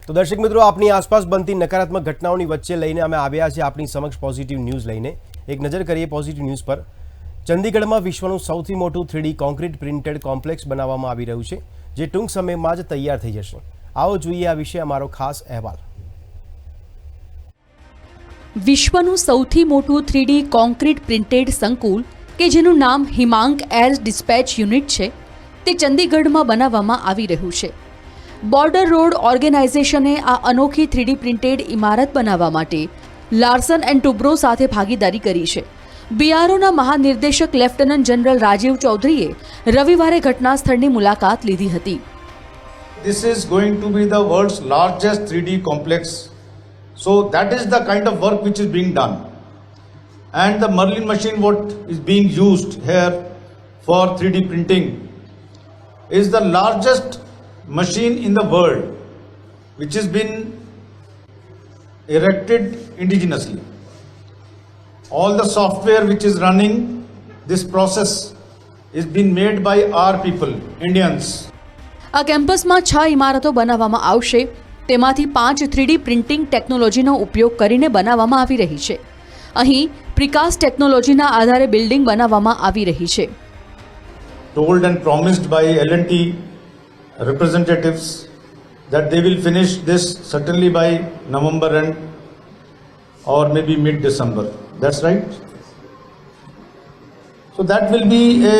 તો દર્શક મિત્રો, આપની આસપાસ બનતી નકારાત્મક ઘટનાઓની વચ્ચે લઈને અમે આવ્યા છીએ આપની સમક્ષ પોઝિટિવ ન્યૂઝ લઈને। એક નજર કરીએ પોઝિટિવ ન્યૂઝ પર। ચંદીગઢમાં વિશ્વનું સૌથી મોટું 3D કોન્ક્રીટ પ્રિન્ટેડ કોમ્પ્લેક્સ બનાવવામાં આવી રહ્યું છે, જે ટૂંક સમયમાં જ તૈયાર થઈ જશે। આવો જોઈએ આ વિશે અમારો ખાસ અહેવાલ। વિશ્વનું સૌથી મોટું 3D કોન્ક્રીટ પ્રિન્ટેડ સંકુલ કે જેનું નામ હિમાંક એર ડિસ્પેચ યુનિટ છે, તે ચંદીગઢમાં બનાવવામાં આવી રહ્યું છે। બોર્ડર રોડ ઓર્ગેનાઇઝેશને આ અનોખી 3D પ્રિન્ટેડ ઇમારત બનાવવા માટે લાર્સન એન્ડ ટુબ્રો સાથે ભાગીદારી કરી છે। બીઆરઓના મહાનિર્દેશક લેફ્ટનન્ટ જનરલ રાજીવ ચૌધરીએ રવિવારે ઘટના સ્થળની મુલાકાત લીધી હતી। This is going to be the world's largest 3D complex. So that is the kind of work which is being done. And the Merlin machine what is being used here for 3D printing is the largest machine in the world which has been erected indigenously. All the software which is running this process is being made by our people, Indians. આ કેમ્પસમાં 6 ઇમારતો બનાવવામાં આવશે, તેમાંથી 5 3D printing ટેકનોલોજીનો ઉપયોગ કરીને બનાવવામાં આવી રહી છે। અહીં પ્રિકાસ્ટ ટેકનોલોજીના આધારે બિલ્ડિંગ બનાવવામાં આવી રહી છે। Told and promised by L&T representatives that they will finish this certainly by November end or maybe mid-December. That's right. So that will be a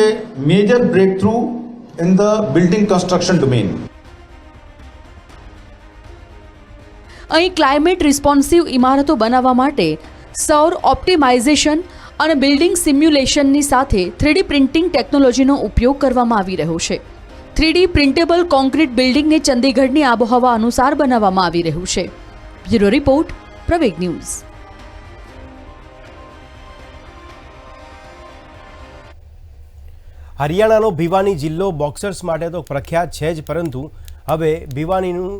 major breakthrough in the building construction domain. અહીં climate responsive ઇમારતો બનાવવા માટે સૌર optimisation અને building સિમ્યુલેશનની સાથે 3D printing ટેકનોલોજીનો ઉપયોગ કરવામાં આવી રહ્યો છે। 3D પ્રિન્ટેબલ કોન્ક્રીટ બિલ્ડિંગને ચંદીગઢની આબોહવા અનુસાર બનાવવામાં આવી રહ્યું છે। બ્યુરો રિપોર્ટ, પ્રવેગ ન્યૂઝ। હરિયાણાનો ભિવાની જિલ્લો બોક્સર્સ માટે તો પ્રખ્યાત છે જ, પરંતુ હવે ભિવાનીનું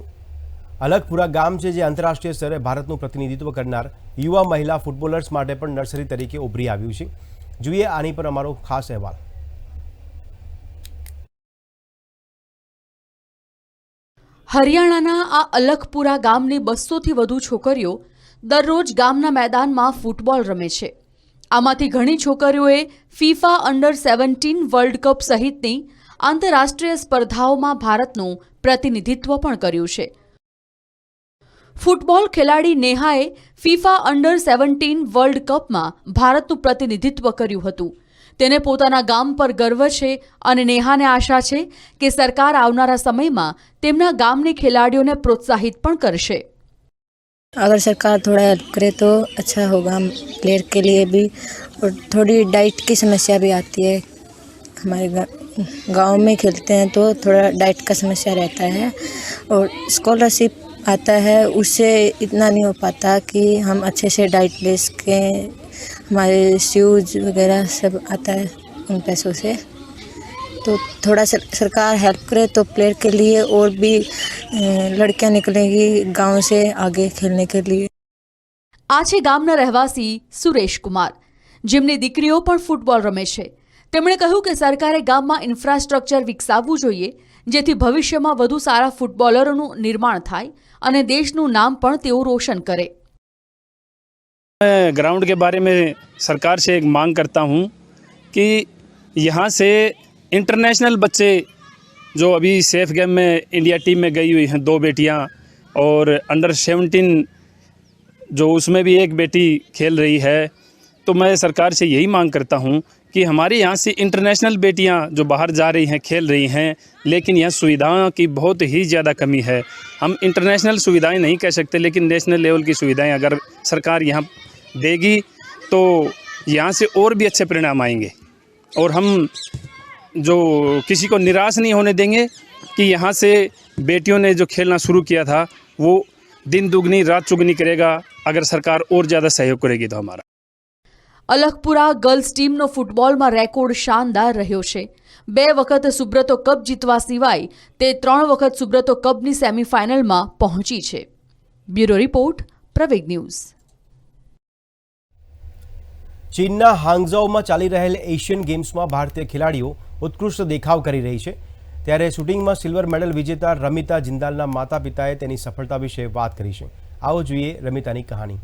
અલગપુરા ગામ છે, જે આંતરરાષ્ટ્રીય સ્તરે ભારતનું પ્રતિનિધિત્વ કરનાર યુવા મહિલા ફૂટબોલર્સ માટે પણ નર્સરી તરીકે ઉભરી આવ્યું છે। જોઈએ આની પર અમારો ખાસ અહેવાલ। હરિયાણાના આ અલખપુરા ગામની 200થી વધુ છોકરીઓ દરરોજ ગામના મેદાનમાં ફૂટબોલ રમે છે। આમાંથી ઘણી છોકરીઓએ ફીફા અંડર 17 વર્લ્ડ કપ સહિતની આંતરરાષ્ટ્રીય સ્પર્ધાઓમાં ભારતનું પ્રતિનિધિત્વ પણ કર્યું છે। ફૂટબોલ ખેલાડી નેહાએ ફીફા અંડર 17 વર્લ્ડ કપમાં ભારતનું પ્રતિનિધિત્વ કર્યું હતું। તેને પોતાના ગામ પર ગર્વ છે અને નેહાને આશા છે કે સરકાર આવનારા સમયમાં તેમના ગામની ખેલાડીઓને પ્રોત્સાહિત પણ કરશે। अगर सरकार थोड़ा हेल्प करे तो अच्छा होगा प्लेयर के लिए भी। और थोड़ी डाइट की समस्या भी आती है, हमारे गांव में खेलते हैं तो थोड़ा डाइट का समस्या रहता है। और स्कॉलरशिप आता है, उससे इतना नहीं हो पाता कि हम अच्छे से डाइट ले सकें। हमारे शूज वगैरह सब आता है उन पैसों से। तो थोड़ा सरकार हेल्प करे तो प्लेयर के लिए और भी लड़कियां निकलेंगी गांव से आगे खेलने के लिए। આ છે ગામના રહેવાસી સુરેશ કુમાર, જેમની દીકરીઓ પણ ફૂટબોલ રમે છે। તેમણે કહ્યું કે સરકારે ગામમાં ઇન્ફ્રાસ્ટ્રક્ચર વિકસાવવું જોઈએ, જેથી ભવિષ્યમાં વધુ સારા ફૂટબોલરોનું નિર્માણ થાય અને દેશનું નામ પણ તેઓ રોશન કરે। ग्राउंड के बारे में सरकार से एक मांग करता हूँ कि यहाँ से इंटरनेशनल बच्चे जो अभी सेफ गेम में इंडिया टीम में गई हुई हैं, 2 बेटियाँ, और अंडर 17 जो उसमें भी एक बेटी खेल रही है, तो मैं सरकार से यही मांग करता हूँ कि हमारे यहाँ से इंटरनेशनल बेटियाँ जो बाहर जा रही हैं, खेल रही हैं, लेकिन यहाँ सुविधाओं की बहुत ही ज़्यादा कमी है। हम इंटरनेशनल सुविधाएं नहीं कह सकते, लेकिन नेशनल लेवल की सुविधाएं अगर सरकार यहाँ देगी तो यहाँ से और भी अच्छे परिणाम आएंगे। और हम जो किसी को निराश नहीं होने देंगे कि यहाँ से बेटियों ने जो खेलना शुरू किया था वो दिन दुगनी रात चुगनी करेगा, अगर सरकार और ज़्यादा सहयोग करेगी तो हमारा। અલખપુરા ગર્લ્સ ટીમનો ફૂટબોલમાં રેકોર્ડ શાનદાર રહ્યો છે। 2 વખત સુબ્રતો કપ જીતવા સિવાય તે 3 વખત સુબ્રતો કપની સેમીફાઇનલમાં પહોંચી છે। બ્યુરો રિપોર્ટ, પ્રવેગ ન્યૂઝ। ચીનના હાંગઝોઉમાં ચાલી રહેલ એશિયન ગેમ્સમાં ભારતીય ખેલાડીઓ ઉત્કૃષ્ટ દેખાવ કરી રહી છે। ત્યારે શૂટિંગમાં સિલ્વર મેડલ વિજેતા રમિતા જિંદાલના માતા પિતાએ તેની સફળતા વિશે વાત કરી છે. આવો જોઈએ રમિતાની કહાની.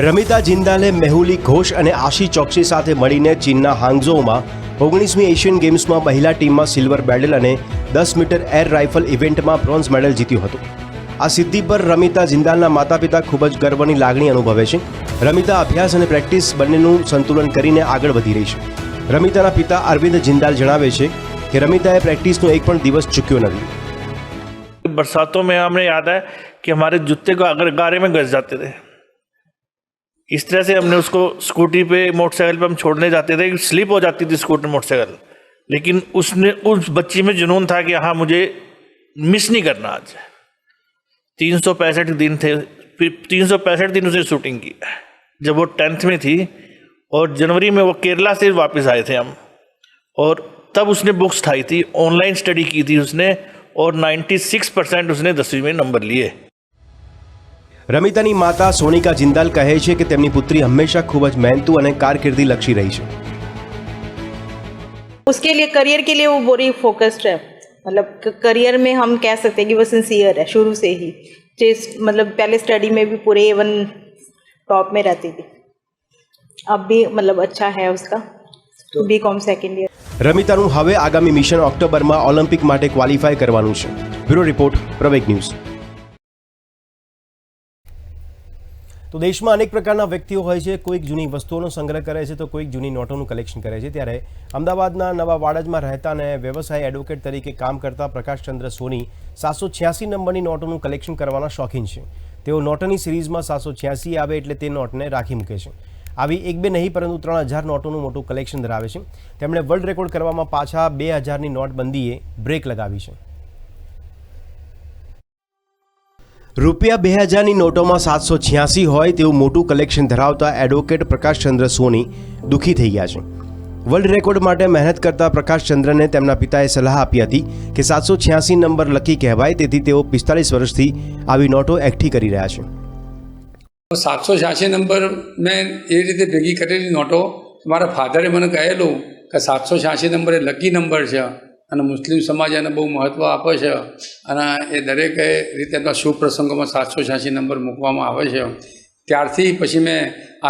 રમિતા જિંદાલે મેહુલી ઘોષ અને આશી ચોકસી સાથે મળીને ચીનના હાંગઝોઉમાં 19મી એશિયન ગેમ્સમાં મહિલા ટીમમાં સિલ્વર મેડલ અને 10 મીટર એર રાઇફલ ઇવેન્ટમાં બ્રોન્ઝ મેડલ જીત્યું હતું. આ સિદ્ધિ પર રમિતા જિંદાલના માતા પિતા ખૂબ જ ગર્વની લાગણી અનુભવે છે. રમિતા અભ્યાસ અને પ્રેક્ટિસ બંનેનું સંતુલન કરીને આગળ વધી રહી છે. રમિતાના પિતા અરવિંદ જિંદાલ જણાવે છે કે રમિતાએ પ્રેક્ટિસનો એક પણ દિવસ ચૂક્યો નથી. बरसातों में हमें याद है कि हमारे जूते को अगर गारे में घस जाते थे, इस तरह से हमने उसको स्कूटी पे मोटरसाइकिल पे हम छोड़ने जाते थे, स्लिप हो जाती थी स्कूटर मोटरसाइकिल, लेकिन उसने उस बच्ची में जुनून था कि हाँ मुझे मिस नहीं करना. आज 365 दिन थे, 365 दिन उसने शूटिंग की. जब वो 10th में थी और जनवरी में वो केरला से वापस आए थे हम, और तब उसने बुक्स उठाई थी, ऑनलाइन स्टडी की थी उसने, और 96% उसने 10वीं में नंबर लिए. રમિતાની માતા સોનિકા જિંદાલ કહે છે કે તેમની પુત્રી હંમેશા ખૂબ જ મહેનતુ અને કારકિર્દી લક્ષી રહી છે. उसके लिए करियर के लिए वो पूरी फोकस्ड है. मतलब करियर में हम कह सकते हैं कि वो सिंसियर है शुरू से ही. मतलब पहले स्टडी में भी पूरे A1 टॉप में रहती थी. अब भी मतलब अच्छा है उसका BCom सेकेंड ईयर. રમિતાનું હવે આગામી મિશન ઓક્ટોબરમાં ઓલિમ્પિક માટે ક્વોલિફાય કરવાનું છે. બ્યુરો રિપોર્ટ, પ્રવેગ ન્યૂઝ. તો દેશમાં અનેક પ્રકારના વ્યક્તિઓ હોય છે. કોઈક જૂની વસ્તુઓનો સંગ્રહ કરે છે તો કોઈક જૂની નોટોનું કલેક્શન કરે છે. ત્યારે અમદાવાદના નવા વાડજમાં રહેતા અને વ્યવસાય એડવોકેટ તરીકે કામ કરતા પ્રકાશચંદ્ર સોની 786 નંબરની નોટોનું કલેક્શન કરવાના શોખીન છે. તેઓ નોટોની સિરીઝમાં 786 આવે એટલે તે નોટને રાખી મૂકે છે. આવી એક બે નહીં પરંતુ 3000 નોટોનું મોટું કલેક્શન ધરાવે છે. તેમણે વર્લ્ડ રેકોર્ડ કરવામાં પાછા 2000ની નોટબંધીએ બ્રેક લગાવી છે. રૂપિયા 2000ની નોટોમાં 786 હોય તેવું મોટું કલેક્શન ધરાવતા એડવોકેટ પ્રકાશચંદ્ર સોની દુઃખી થઈ ગયા છે. વર્લ્ડ રેકોર્ડ માટે મહેનત કરતા પ્રકાશચંદ્રને તેમના પિતાએ સલાહ આપી હતી કે 786 નંબર લકી કહેવાય, તેથી તેઓ 45 વર્ષથી આવી નોટો એકઠી કરી રહ્યા છે. 786 નંબર મેં એ રીતે ભેગી કરેલી નોટો મારા ફાધરે મને કહેલું કે 786 નંબર એ લકી નંબર છે અને મુસ્લિમ સમાજ એને બહુ મહત્ત્વ આપે છે અને એ દરેક રીતે એમના શુભ પ્રસંગોમાં 786 નંબર મૂકવામાં આવે છે. ત્યારથી પછી મેં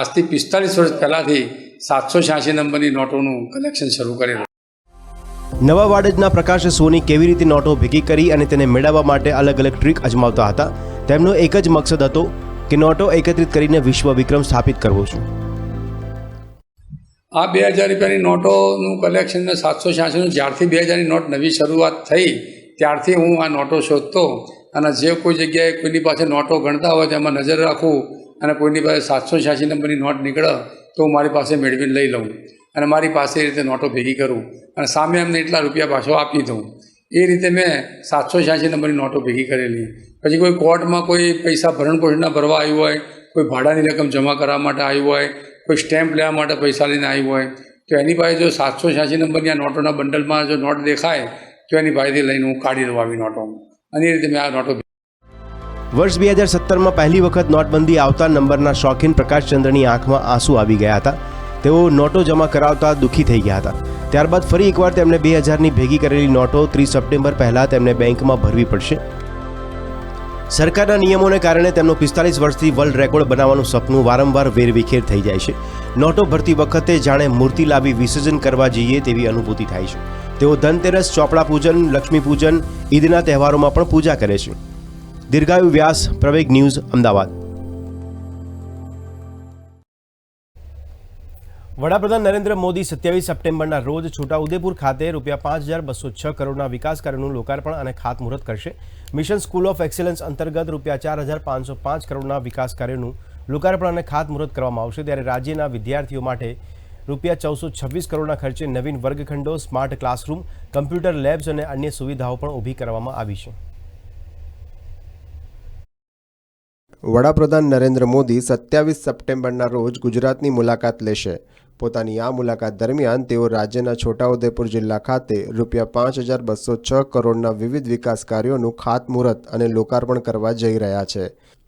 આજથી 45 વર્ષ પહેલાંથી 786 નંબરની નોટોનું કલેક્શન શરૂ કરેલું. નવા વાડજના પ્રકાશ સોની કેવી રીતે નોટો ભેગી કરી અને તેને મેળવવા માટે અલગ અલગ ટ્રીક અજમાવતા હતા. તેમનો એક જ મકસદ હતો કે નોટો એકત્રિત કરીને વિશ્વ વિક્રમ સ્થાપિત કરવો છે. આ 2000 રૂપિયાની નોટોનું કલેક્શન મેં 786નું જ્યારથી 2000ની નોટ નવી શરૂઆત થઈ ત્યારથી હું આ નોટો શોધતો અને જે કોઈ જગ્યાએ કોઈની પાસે નોટો ગણતા હોય તેમાં નજર રાખું અને કોઈની પાસે 786 નંબરની નોટ નીકળે તો હું મારી પાસે મેળવીને લઈ લઉં અને મારી પાસે એ રીતે નોટો ભેગી કરું અને સામે એમને એટલા રૂપિયા પાછો આપી દઉં. એ રીતે મેં 786 નંબરની નોટો ભેગી કરેલી. પછી કોઈ કોર્ટમાં કોઈ પૈસા ભરણપોષણના ભરવા આવ્યું હોય, કોઈ ભાડાની રકમ જમા કરવા માટે આવ્યું હોય, કોઈ સ્ટેમ્પ લેવા માટે પૈસા લઈને આવ્યું હોય તો એની પાસે જો 786 નંબરની આ નોટોના બંડલમાં જો નોટ દેખાય તો એની પાસેથી લઈને હું કાઢી લઉં આવી નોટો અને એ રીતે મેં આ નોટો. વર્ષ 2017માં પહેલી વખત નોટબંધી આવતા નંબરના શોખીન પ્રકાશચંદ્રની આંખમાં આંસુ આવી ગયા હતા. તેઓ નોટો જમા કરાવતા દુઃખી થઈ ગયા હતા. ત્યારબાદ ફરી એકવાર તેમણે 2000ની ભેગી કરેલી નોટો 30 સપ્ટેમ્બર પહેલાં તેમને બેંકમાં ભરવી પડશે. સરકારના નિયમોને કારણે તેમનું 45 વર્ષથી વર્લ્ડ રેકોર્ડ બનાવવાનું સપનું વારંવાર વેરવિખેર થઈ જાય છે. નોટો ભરતી વખતે જાણે મૂર્તિ લાવી વિસર્જન કરવા જઈએ તેવી અનુભૂતિ થાય છે. તેઓ ધનતેરસ, ચોપડા પૂજન, લક્ષ્મી પૂજન, ઈદના તહેવારોમાં પણ પૂજા કરે છે. દીર્ઘાયુ વ્યાસ, પ્રવેગ ન્યૂઝ, અમદાવાદ. વડાપ્રધાન નરેન્દ્ર મોદી 27 સપ્ટેમ્બરના રોજ છોટાઉદેપુર ખાતે ₹5206 કરોડના વિકાસ કાર્યોનું લોકાર્પણ અને ખાતમુહૂર્ત કરશે. મિશન સ્કૂલ ઓફ એક્સેલન્સ અંતર્ગત ₹4505 કરોડના વિકાસ કાર્યોનું લોકાર્પણ અને ખાતમુહૂર્ત કરવામાં આવશે. ત્યારે રાજ્યના વિદ્યાર્થીઓ માટે ₹1426 કરોડના ખર્ચે નવીન વર્ગખંડો, સ્માર્ટ ક્લાસરૂમ, કમ્પ્યુટર લેબ્સ અને અન્ય સુવિધાઓ પણ ઊભી કરવામાં આવી છે. વડાપ્રધાન નરેન્દ્ર મોદી 27 સપ્ટેમ્બરના રોજ ગુજરાતની મુલાકાત લેશે. પોતાની આ મુલાકાત દરમિયાન તેઓ રાજ્યના છોટાઉદેપુર જિલ્લા ખાતે ₹5206 કરોડના વિવિધ વિકાસ કાર્યોનું ખાતમુહૂર્ત અને લોકાર્પણ કરવા જઈ રહ્યા છે.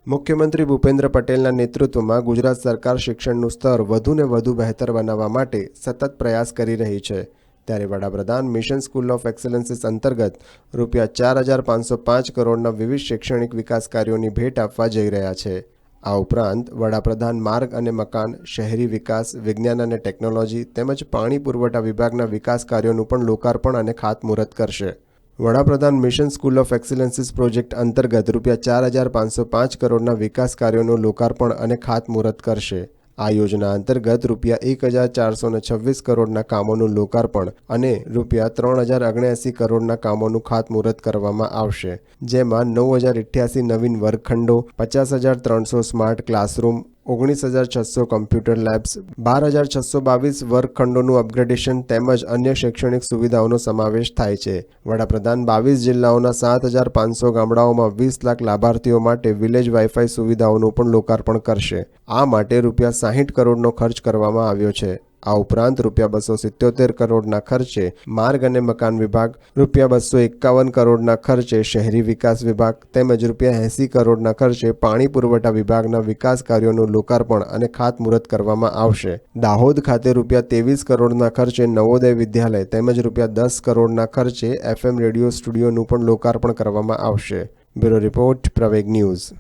મુખ્યમંત્રી ભૂપેન્દ્ર પટેલના નેતૃત્વમાં ગુજરાત સરકાર શિક્ષણનું સ્તર વધુને વધુ બહેતર બનાવવા માટે સતત પ્રયાસ કરી રહી છે. ત્યારે વડાપ્રધાન મિશન સ્કૂલ ઓફ એક્સલન્સીસ અંતર્ગત રૂપિયા 4,505 કરોડના વિવિધ શૈક્ષણિક વિકાસ કાર્યોની ભેટ આપવા જઈ રહ્યા છે. આ ઉપરાંત વડાપ્રધાન માર્ગ અને મકાન, શહેરી વિકાસ, વિજ્ઞાન અને ટેકનોલોજી તેમજ પાણી પુરવઠા વિભાગના વિકાસ કાર્યોનું પણ લોકાર્પણ અને ખાતમુહૂર્ત કરશે. વડાપ્રધાન મિશન સ્કૂલ ઓફ એક્સલન્સીસ પ્રોજેક્ટ અંતર્ગત રૂપિયા 4,505 કરોડના વિકાસ કાર્યોનું લોકાર્પણ અને ખાતમુહૂર્ત કરશે. આ યોજના અંતર્ગત રૂપિયા 1,426 કરોડના કામોનું લોકાર્પણ અને રૂપિયા 3,079 કરોડના કામોનું ખાતમુહૂર્ત કરવામાં આવશે, જેમાં 9,088 નવીન વર્ગખંડો, 50,300 સ્માર્ટ ક્લાસરૂમ, 19,600 કમ્પ્યુટર લેબ્સ, 12,622 વર્ગખંડોનું અપગ્રેડેશન તેમજ અન્ય શૈક્ષણિક સુવિધાઓનો સમાવેશ થાય છે. વડાપ્રધાન 22 જિલ્લાઓના 7,500 ગામડાઓમાં 20 લાખ લાભાર્થીઓ માટે વિલેજ વાઈફાઈ સુવિધાઓનું પણ લોકાર્પણ કરશે. આ માટે રૂપિયા 60 કરોડનો ખર્ચ કરવામાં આવ્યો છે. આ ઉપરાંત રૂપિયા 277 કરોડના ખર્ચે માર્ગ અને મકાન વિભાગ, રૂપિયા 251 કરોડના ખર્ચે શહેરી વિકાસ વિભાગ તેમજ રૂપિયા 80 કરોડના ખર્ચે પાણી પુરવઠા વિભાગના વિકાસ કાર્યોનું લોકાર્પણ અને ખાતમુહૂર્ત કરવામાં આવશે. દાહોદ ખાતે રૂપિયા 23 કરોડના ખર્ચે નવોદય વિદ્યાલય તેમજ રૂપિયા 10 કરોડના ખર્ચે FM રેડિયો સ્ટુડિયોનું પણ લોકાર્પણ કરવામાં આવશે. બ્યુરો રિપોર્ટ, પ્રવેગ ન્યૂઝ.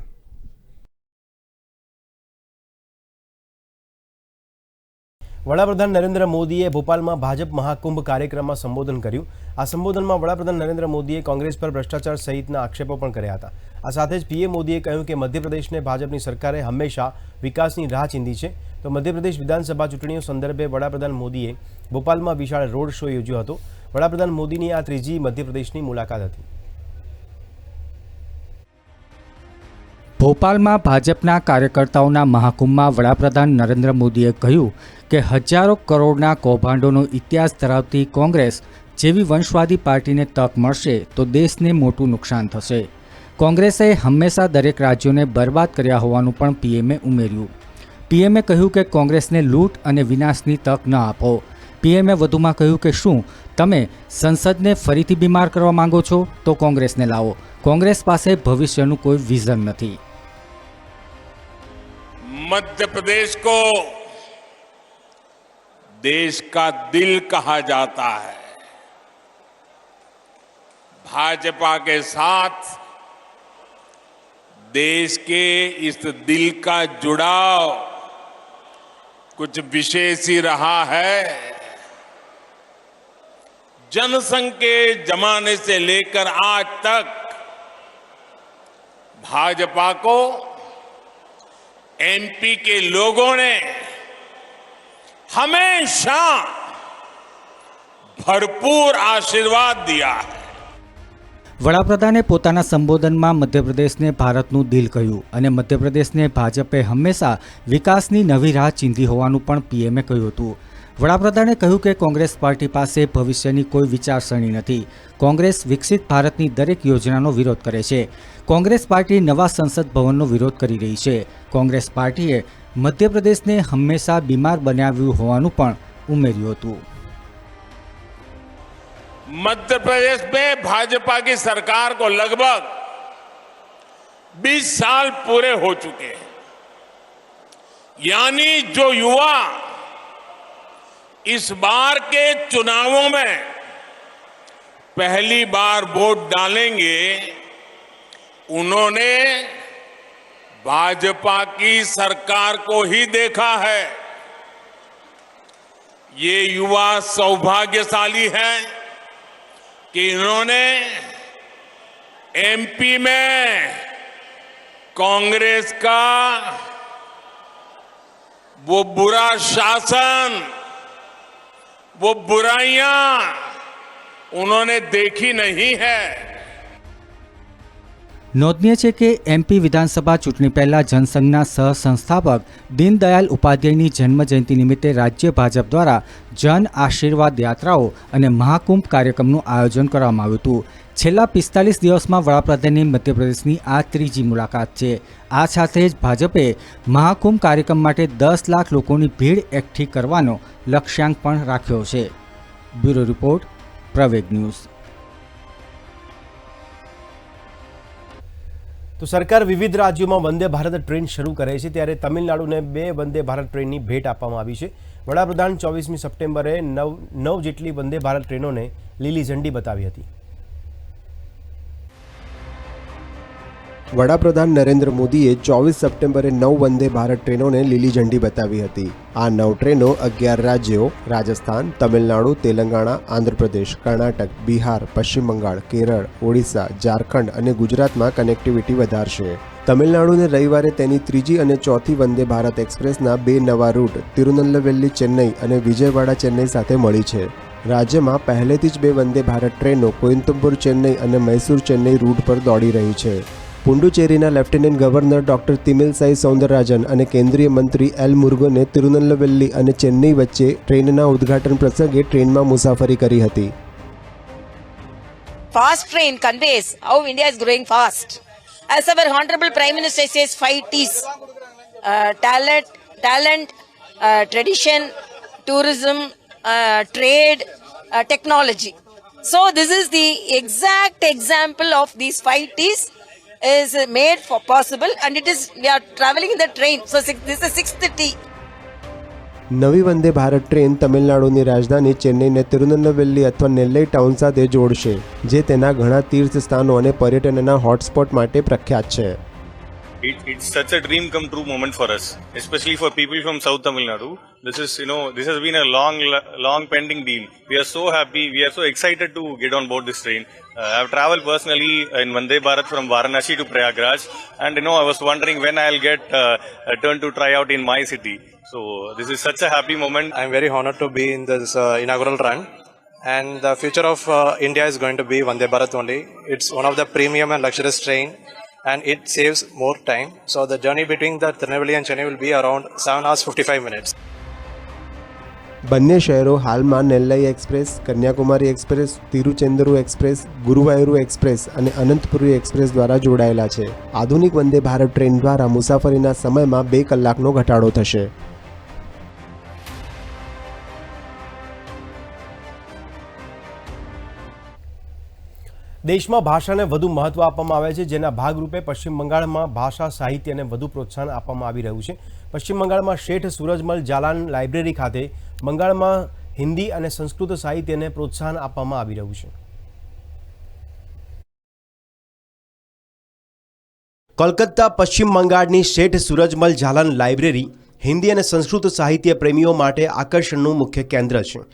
વડાપ્રધાન નરેન્દ્ર મોદીએ ભોપાલમાં ભાજપ મહાકુંભ કાર્યક્રમમાં સંબોધન કર્યું. આ સંબોધનમાં વડાપ્રધાન નરેન્દ્ર મોદીએ કોંગ્રેસ પર ભ્રષ્ટાચાર સહિતના આક્ષેપો પણ કર્યા હતા. આ સાથે જ પીએમ મોદીએ કહ્યું કે મધ્યપ્રદેશને ભાજપની સરકારે હંમેશા વિકાસની રાહ ચીંધી છે. તો મધ્યપ્રદેશ વિધાનસભા ચૂંટણીઓ સંદર્ભે વડાપ્રધાન મોદીએ ભોપાલમાં વિશાળ રોડ શો યોજ્યો હતો. વડાપ્રધાન મોદીની આ ત્રીજી મધ્યપ્રદેશની મુલાકાત હતી. ભોપાલમાં ભાજપના કાર્યકર્તાઓના મહાકુંભમાં વડાપ્રધાન નરેન્દ્ર મોદીએ કહ્યું કે હજારો કરોડના કૌભાંડોનો ઇતિહાસ ધરાવતી કોંગ્રેસ જેવી વંશવાદી પાર્ટીને તક મળશે તો દેશને મોટું નુકસાન થશે. કોંગ્રેસે હંમેશા દરેક રાજ્યોને બરબાદ કર્યા હોવાનું પણ પીએમએ ઉમેર્યું. પીએમએ કહ્યું કે કોંગ્રેસને લૂંટ અને વિનાશની તક ન આપો. પીએમએ વધુમાં કહ્યું કે શું તમે સંસદને ફરીથી બીમાર કરવા માંગો છો તો કોંગ્રેસને લાવો. કોંગ્રેસ પાસે ભવિષ્યનું કોઈ વિઝન નથી. मध्य प्रदेश को देश का दिल कहा जाता है. भाजपा के साथ देश के इस दिल का जुड़ाव कुछ विशेष ही रहा है. जनसंघ के जमाने से लेकर आज तक भाजपा को एमपी के लोगों ने हमेशा भरपूर आशीर्वाद दिया है. વડાપ્રધાને પોતાના સંબોધનમાં મધ્યપ્રદેશને ભારતનું દિલ કહ્યું અને મધ્યપ્રદેશને ભાજપે હંમેશા વિકાસની નવી રાહ ચીંધી હોવાનું પણ પીએમએ કહ્યું હતું. વડાપ્રધાને કહ્યું કે કોંગ્રેસ પાર્ટી પાસે ભવિષ્યની કોઈ વિચારસરણી નથી. કોંગ્રેસ વિકસિત ભારતની દરેક યોજનાનો વિરોધ કરે છે. કોંગ્રેસ પાર્ટી નવા સંસદ ભવનનો વિરોધ કરી રહી છે. કોંગ્રેસ પાર્ટીએ મધ્યપ્રદેશને હંમેશા બીમાર બનાવ્યું હોવાનું પણ ઉમેર્યું હતું. मध्य प्रदेश में भाजपा की सरकार को लगभग 20 साल पूरे हो चुके हैं. यानी जो युवा इस बार के चुनावों में पहली बार वोट डालेंगे उन्होंने भाजपा की सरकार को ही देखा है. ये युवा सौभाग्यशाली हैं कि इन्होंने एमपी में कांग्रेस का वो बुरा शासन, वो बुराइयां उन्होंने देखी नहीं है. નોંધનીય છે કે એમપી વિધાનસભા ચૂંટણી પહેલા જનસંઘના સહસંસ્થાપક દીનદયાલ ઉપાધ્યાયની જન્મજયંતિ નિમિત્તે રાજ્ય ભાજપ દ્વારા જન આશીર્વાદ યાત્રાઓ અને મહાકુંભ કાર્યક્રમનું આયોજન કરવામાં આવ્યું હતું. છેલ્લા 45 દિવસમાં વડાપ્રધાનની મધ્યપ્રદેશની આ ત્રીજી મુલાકાત છે. આ સાથે જ ભાજપે મહાકુંભ કાર્યક્રમ માટે 10 લાખ લોકોની ભીડ એકઠી કરવાનો લક્ષ્યાંક પણ રાખ્યો છે. બ્યુરો રિપોર્ટ, પ્રવેગ ન્યૂઝ. તો સરકાર વિવિધ રાજ્યોમાં વંદે ભારત ટ્રેન શરૂ કરે છે, ત્યારે તમિલનાડુને 2 વંદે ભારત ટ્રેનની ભેટ આપવામાં આવી છે. વડાપ્રધાન 24મી સપ્ટેમ્બરે 9 જેટલી વંદે ભારત ટ્રેનોને લીલી ઝંડી બતાવી હતી. વડાપ્રધાન નરેન્દ્ર મોદીએ 24 સપ્ટેમ્બરે 9 વંદે ભારત ટ્રેનોને લીલી ઝંડી બતાવી હતી. આ 9 ટ્રેનો 11 રાજ્યો રાજસ્થાન, તમિલનાડુ, તેલંગાણા, આંધ્રપ્રદેશ, કર્ણાટક, બિહાર, પશ્ચિમ બંગાળ, કેરળ, ઓડિશા, ઝારખંડ અને ગુજરાતમાં કનેક્ટિવિટી વધારશે. તમિલનાડુને રવિવારે તેની ત્રીજી અને ચોથી વંદે ભારત એક્સપ્રેસના 2 નવા રૂટ તિરુનલ્લવેલી ચેન્નઈ અને વિજયવાડા ચેન્નઈ સાથે મળી છે. રાજ્યમાં પહેલેથી જ 2 વંદે ભારત ટ્રેનો કોઇમ્બતુર ચેન્નઈ અને મૈસૂર ચેન્નઈ રૂટ પર દોડી રહી છે. પુડુચેરીના લેફ્ટનન્ટ ગવર્નર ડોક્ટર તિમિલસાઈ સૌંદરરાજન અને કેન્દ્રીય મંત્રી એલ મુરુગને તિરુનલ્લવેલી અને ચેન્નઈ વચ્ચે ટ્રેનના ઉદ્ઘાટન પ્રસંગે ટ્રેનમાં મુસાફરી કરી હતી. Fast train conveys how India is growing fast. As our Honorable Prime Minister says, 5 T's: talent, tradition, tourism, trade, technology. So this is the exact example of these 5 T's is made for possible, and we are traveling in the train. So this is the 6th T. નવી Vande Bharat train તમિલનાડુની રાજધાની ચેન્નઈને તિરુનલ્લવેલી અથવા Nellai town સાથે જોડશે, જે તેના ઘણા તીર્થ સ્થાનો અને પર્યટનના હોટસ્પોટ માટે પ્રખ્યાત છે. It's such a dream come true moment for us, especially for people from South Tamil Nadu. This has been a long pending deal. We are so happy, we are so excited to get on board this train. I've traveled personally in Vande Bharat from Varanasi to Prayagraj, and I was wondering when I'll get a turn to try out in my city. So this is such a happy moment. I'm very honored to be in this inaugural run, and the future of India is going to be Vande Bharat only. It's one of the premium and luxurious train, and it saves more time. So the journey between the Tirunelveli and Chennai will be around 7 hours 55 minutes. બંને શહેરો હાલમાં Nellai Express, Kanyakumari Express, Tiruchendur Express, Guruvayur Express અને Ananthapuri express દ્વારા જોડાયેલા છે. આધુનિક Vande Bharat train દ્વારા મુસાફરીના સમયમાં 2 કલાકનો ઘટાડો થશે. દેશમાં ભાષાને વધુ મહત્વ આપવામાં આવે છે, જેના ભાગરૂપે પશ્ચિમ બંગાળમાં ભાષા સાહિત્યને વધુ પ્રોત્સાહન આપવામાં આવી રહ્યું છે. પશ્ચિમ બંગાળમાં શેઠ સૂરજમલ જાલાન લાઇબ્રેરી ખાતે બંગાળમાં હિન્દી અને સંસ્કૃત સાહિત્યને પ્રોત્સાહન આપવામાં આવી રહ્યું છે. કોલકાતા પશ્ચિમ બંગાળની શેઠ સૂરજમલ જાલાન લાઇબ્રેરી હિન્દી અને સંસ્કૃત સાહિત્ય પ્રેમીઓ માટે આકર્ષણનું મુખ્ય કેન્દ્ર છે.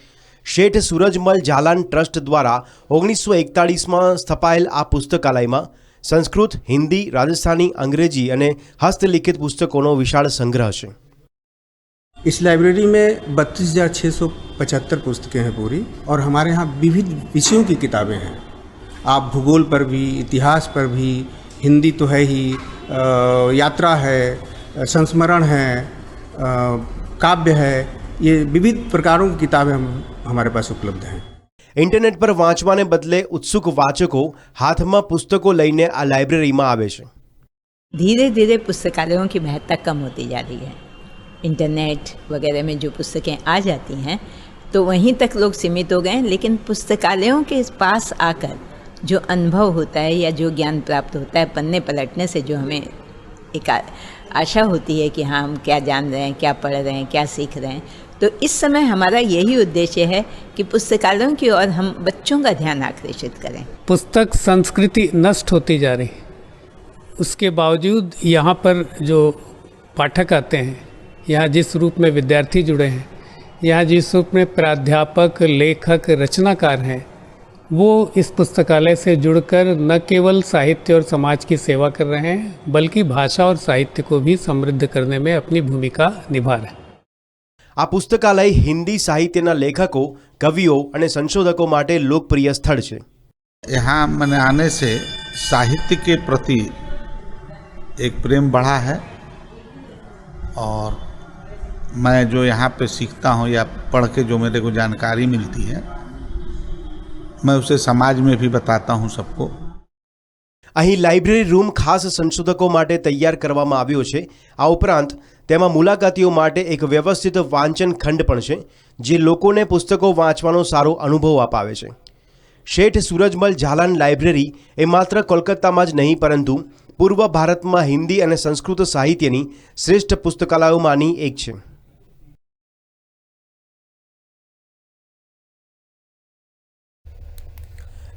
શેઠ સૂરજમલ જાલાન ટ્રસ્ટ દ્વારા 1941માં સ્થપાયેલ આ પુસ્તકાલયમાં સંસ્કૃત, હિન્દી, રાજસ્થાની, अंग्रेजी અને हस्तलिखित पुस्तकों विशाल संग्रह है. इस लाइब्रेरी में 32,675 पुस्तकें हैं पूरी, और हमारे यहाँ विविध विषयों की किताबें हैं. आप भूगोल पर भी, इतिहास पर भी, हिंदी तो है ही, यात्रा है, संस्मरण है, काव्य है, ये विविध प्रकारों की किताबें हमारे पास उपलब्ध हैं. इंटरनेट पर वाँचवाने बदले उत्सुक वाचको हाथ में पुस्तकों लईने आ लाइब्रेरी में आवे छे. धीरे धीरे पुस्तकालयों की महत्ता कम होती जा रही है. इंटरनेट वगैरह में जो पुस्तकें आ जाती हैं तो वहीं तक लोग सीमित हो गए हैं, लेकिन पुस्तकालयों के पास आकर जो अनुभव होता है या जो ज्ञान प्राप्त होता है पन्ने पलटने से, जो हमें एक आशा होती है कि हाँ हम क्या जान रहे हैं, क्या पढ़ रहे हैं, क्या सीख रहे हैं, तो इस समय हमारा यही उद्देश्य है कि पुस्तकालयों की ओर हम बच्चों का ध्यान आकर्षित करें. पुस्तक संस्कृति नष्ट होती जा रही, उसके बावजूद यहाँ पर जो पाठक आते हैं, यहाँ जिस रूप में विद्यार्थी जुड़े हैं, यहाँ जिस रूप में प्राध्यापक, लेखक, रचनाकार हैं, वो इस पुस्तकालय से जुड़कर न केवल साहित्य और समाज की सेवा कर रहे हैं, बल्कि भाषा और साहित्य को भी समृद्ध करने में अपनी भूमिका निभा रहे हैं. आ पुस्तकालय हिंदी साहित्यना लेखकों, कवियों और संशोधकों माटे लोकप्रिय स्थल है. यहाँ मैंने आने से साहित्य के प्रति एक प्रेम बढ़ा है, और मैं जो यहाँ पे सीखता हूँ या पढ़ के जो मेरे को जानकारी मिलती है, मैं उसे समाज में भी बताता हूँ सबको. અહીં લાઇબ્રેરી રૂમ ખાસ સંશોધકો માટે તૈયાર કરવામાં આવ્યો છે. આ ઉપરાંત તેમાં મુલાકાતીઓ માટે એક વ્યવસ્થિત વાંચન ખંડ પણ છે, જે લોકોને પુસ્તકો વાંચવાનો સારો અનુભવ અપાવે છે. શેઠ સૂરજમલ જાલાન લાઇબ્રેરી એ માત્ર કોલકાતામાં જ નહીં, પરંતુ પૂર્વ ભારતમાં હિન્દી અને સંસ્કૃત સાહિત્યની શ્રેષ્ઠ પુસ્તકાલયોમાંની એક છે.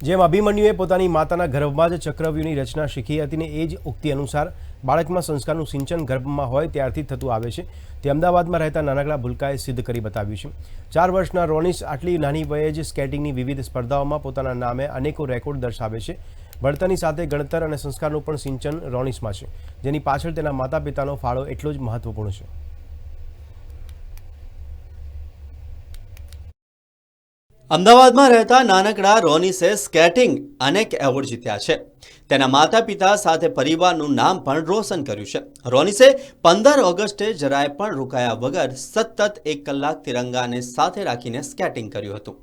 જેમ અભિમન્યુએ પોતાની માતાના ગર્ભમાં જ ચક્રવ્યૂહની રચના શીખી હતી ને એ જ ઉક્તિ અનુસાર બાળકમાં સંસ્કારનું સિંચન ગર્ભમાં હોય ત્યારથી થતું આવે છે તે અમદાવાદમાં રહેતા નાનકડા ભૂલકાએ સિદ્ધ કરી બતાવ્યું છે. 4 વર્ષના રોનિસ આટલી નાની વયે જ સ્કેટિંગની વિવિધ સ્પર્ધાઓમાં પોતાના નામે અનેકો રેકોર્ડ દર્શાવે છે. ભણતરની સાથે ગણતર અને સંસ્કારનું પણ સિંચન રોનિસમાં છે, જેની પાછળ તેના માતા પિતાનો ફાળો એટલો જ મહત્વપૂર્ણ છે. અમદાવાદમાં રહેતા નાનકડા રોનિસે સ્કેટિંગ અનેક એવોર્ડ જીત્યા છે. તેના માતા પિતા સાથે પરિવારનું નામ પણ રોશન કર્યું છે. રોનિસે 15 ઓગસ્ટે જરાય પણ રોકાયા વગર સતત 1 કલાક તિરંગાને સાથે રાખીને સ્કેટિંગ કર્યું હતું.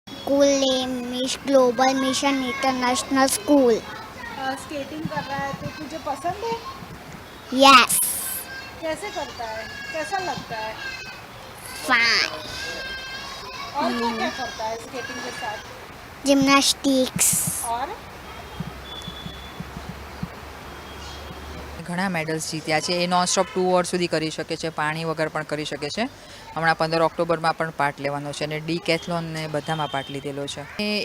स्कूल नेम मिश Global Mission International School. Skating कर रहा है तो तुझे पसंद है? यस. कैसे करता है, कैसा लगता है? फाइन. और क्या क्या करता है स्केटिंग के साथ? जिम्नास्टिक्स. और ઘણા મેડલ્સ જીત્યા છે. એ નોનસ્ટોપ 2 અવર્સ સુધી કરી શકે છે, પાણી વગર પણ કરી શકે છે. હમણાં 15 ઓક્ટોબરમાં પણ પાર્ટ લેવાનો છે અને ડીકેથલોન ને બધામાં પાર્ટ લીધેલો છે.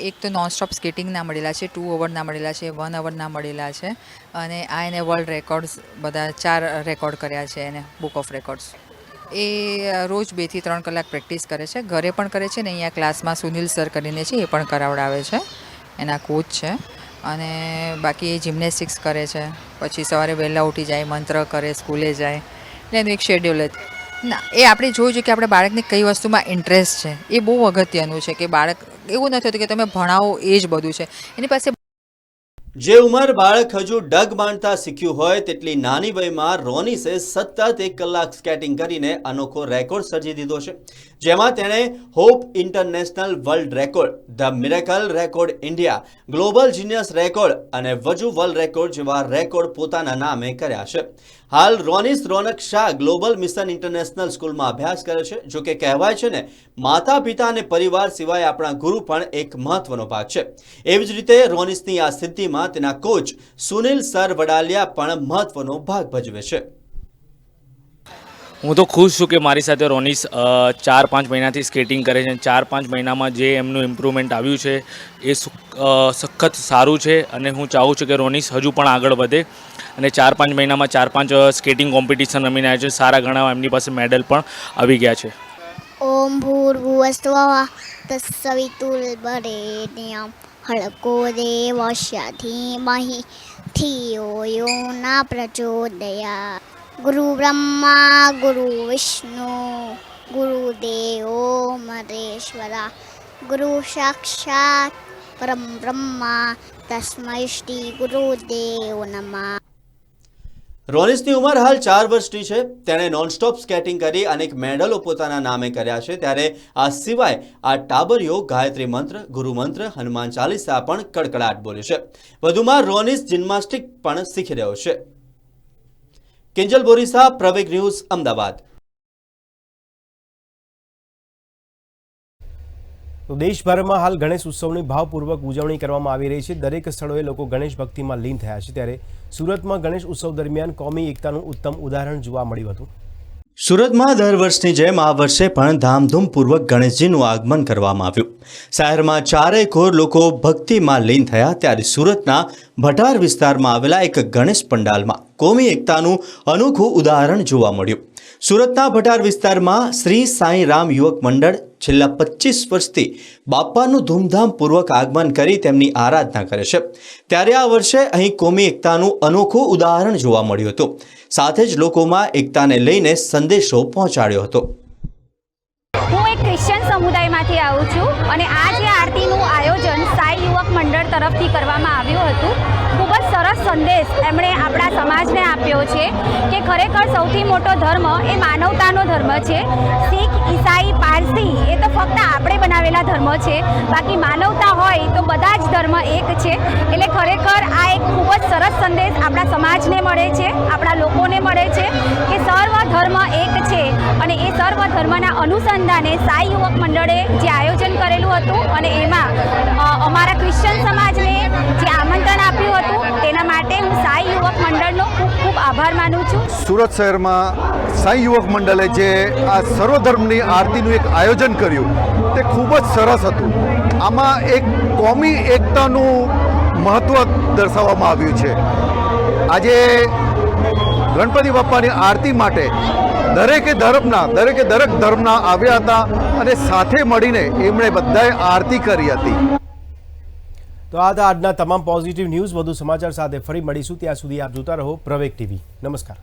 એક તો નોનસ્ટોપ સ્કેટિંગના મળેલા છે, 2 અવરના મળેલા છે, 1 અવરના મળેલા છે અને આ એને વર્લ્ડ રેકોર્ડ્સ બધા 4 રેકોર્ડ કર્યા છે એને બુક ઓફ રેકોર્ડ્સ. એ રોજ 2 થી 3 કલાક પ્રેક્ટિસ કરે છે, ઘરે પણ કરે છે ને અહીંયા ક્લાસમાં સુનિલ સર કરીને છે એ પણ કરાવડાવે છે, એના કોચ છે. અને બાકી એ જિમ્નેસ્ટિક્સ કરે છે, પછી સવારે વહેલા ઉઠી જાય, મંત્ર કરે, સ્કૂલે જાય, એટલે એનું એક શેડ્યુલ જ ના. એ આપણે જોયું છે કે આપણે બાળકને કઈ વસ્તુમાં ઇન્ટરેસ્ટ છે એ બહુ અગત્યનું છે કે બાળક એવું નથી હોતું કે તમે ભણાવો એ જ બધું છે. એની પાસે જે ઉંમર બાળક હજુ ડગ બાંધતા શીખ્યું હોય તેટલી નાની વયમાં રોનિસે સતત 1 કલાક સ્કેટિંગ કરીને અનોખો રેકોર્ડ સર્જી દીધો છે, જેમાં તેણે hope international world record, the miracle record India, global genius record અને વજુ વર્લ્ડ રેકોર્ડ જેવા રેકોર્ડ પોતાના નામે કર્યા છે. હાલ રોનિસ રોનક શાહ ગ્લોબલ મિશન ઇન્ટરનેશનલ સ્કૂલમાં અભ્યાસ કરે છે. જો કે કહેવાય છે ને, માતા પિતા અને પરિવાર સિવાય આપણા ગુરુ પણ એક મહત્વનો ભાગ છે. એવી જ રીતે રોનિસની આ સિદ્ધિમાં તેના કોચ સુનિલ સર વડાલિયા પણ મહત્વનો ભાગ ભજવે છે. હું તો ખુશ છું કે મારી સાથે રોનિસ 4-5 મહિનાથી સ્કેટિંગ કરે છે. 4-5 મહિનામાં જે એમનું ઇમ્પ્રુવમેન્ટ આવ્યું છે એ સખત સારું છે અને હું ચાહું છું કે રોનિસ હજુ પણ આગળ વધે અને 4-5 મહિનામાં 4-5 સ્કેટિંગ કોમ્પિટિશન રમીને આવ્યા છે. સારા ઘણા એમની પાસે મેડલ પણ આવી ગયા છે. ओम भूर्भुवस्वः तत्सवितुर्वरेण्यं हळको देवस्य धीमहि धियो यो न प्रचोदयात्. गुरु ब्रह्मा गुरु विष्णु गुरुदेवो महेश्वरः गुरु साक्षात् परम ब्रह्मा तस्मै श्री गुरुदेव नमः. રોનિસની ઉંમર હાલ 4 વર્ષની છે. તેણે નોનસ્ટોપ સ્કેટિંગ કરી અનેક મેડલો પોતાના નામે કર્યા છે. ત્યારે આ સિવાય આ ટાબરીઓ ગાયત્રી મંત્ર, ગુરુ મંત્ર, હનુમાન ચાલીસા પણ કડકડાટ બોલે છે. વધુમાં રોનિસ જિમ્નાસ્ટિક પણ શીખી રહ્યો છે. કિંજલ બોરીસા, પ્રવેગ ન્યૂઝ, અમદાવાદ. તો દેશભરમાં હાલ ગણેશ ઉત્સવની ભાવપૂર્વક ઉજવણી કરવામાં આવી રહી છે. દરેક સ્થળોએ લોકો ગણેશ ભક્તિમાં લીન થયા છે. ત્યારે સુરતમાં ગણેશ ઉત્સવ દરમિયાન કોમી એકતાનું ઉત્તમ ઉદાહરણ જોવા મળ્યું હતું. સુરતમાં દર વર્ષની જેમ આ વર્ષે પણ ધામધૂમપૂર્વક ગણેશજીનું આગમન કરવામાં આવ્યું. શહેરમાં ચારેય કોર લોકો ભક્તિમાં લીન થયા. ત્યારે સુરતના ભટાર વિસ્તારમાં આવેલા એક ગણેશ પંડાલમાં કોમી એકતાનું અનોખું ઉદાહરણ જોવા મળ્યું. સુરતના ભટાર વિસ્તારમાં શ્રી સાંઈ રામ યુવક મંડળ છેલ્લા 25 વર્ષથી બાપાનું ધૂમધામપૂર્વક આગમન કરી તેમની આરાધના કરે છે. ત્યારે આ વર્ષે અહીં કોમી એકતાનું અનોખું ઉદાહરણ જોવા મળ્યું હતું. સાથે જ લોકોમાં એકતાને લઈને સંદેશો પહોંચાડ્યો હતો. હું એક ક્રિશ્ચિયન સમુદાયમાંથી આવું છું અને આ જે આરતીનું આયોજન સાઈ યુવક મંડળ તરફથી કરવામાં આવ્યું હતું. ખૂબ જ સરસ સંદેશ એમણે આપણા સમાજને આપ્યો છે કે ખરેખર સૌથી મોટો ધર્મ એ માનવતાનો ધર્મ છે. શીખ, ઈસાઈ, પારસી એ તો ફક્ત આપણે બનાવેલા ધર્મ છે, બાકી માનવતા હોય તો બધા જ ધર્મ એક છે. એટલે ખરેખર આ એક ખૂબ જ સરસ સંદેશ આપણા સમાજને મળે છે, આપણા લોકોને મળે છે કે સર્વ ધર્મ એક છે. અને એ સર્વ ધર્મના અનુસંધાને સાઈ યુવક મંડળે જે આયોજન કરેલું હતું અને એમાં અમારા ક્રિશ્ચિયન સમાજને જે આમંત્રણ આપ્યું હતું તેના માટે હું સાઈ યુવક મંડળનો ખૂબ ખૂબ આભાર માનું છું. સુરત શહેરમાં સાઈ યુવક મંડળે જે આ સર્વધર્મની આરતીનું એક આયોજન કર્યું તે ખૂબ જ સરસ હતું. આમાં એક કોમી એકતાનું મહત્ત્વ દર્શાવવામાં આવ્યું છે. આજે ગણપતિ બાપ્પાની આરતી માટે દરેક ધર્મના આવ્યા હતા અને સાથે મળીને એમણે બધાએ આરતી કરી હતી. તો આ હતા આજના તમામ પોઝિટિવ ન્યૂઝ. વધુ સમાચાર સાથે ફરી મળીશું. ત્યાં સુધી આપ જોતા રહો પ્રવેગ ટીવી. નમસ્કાર.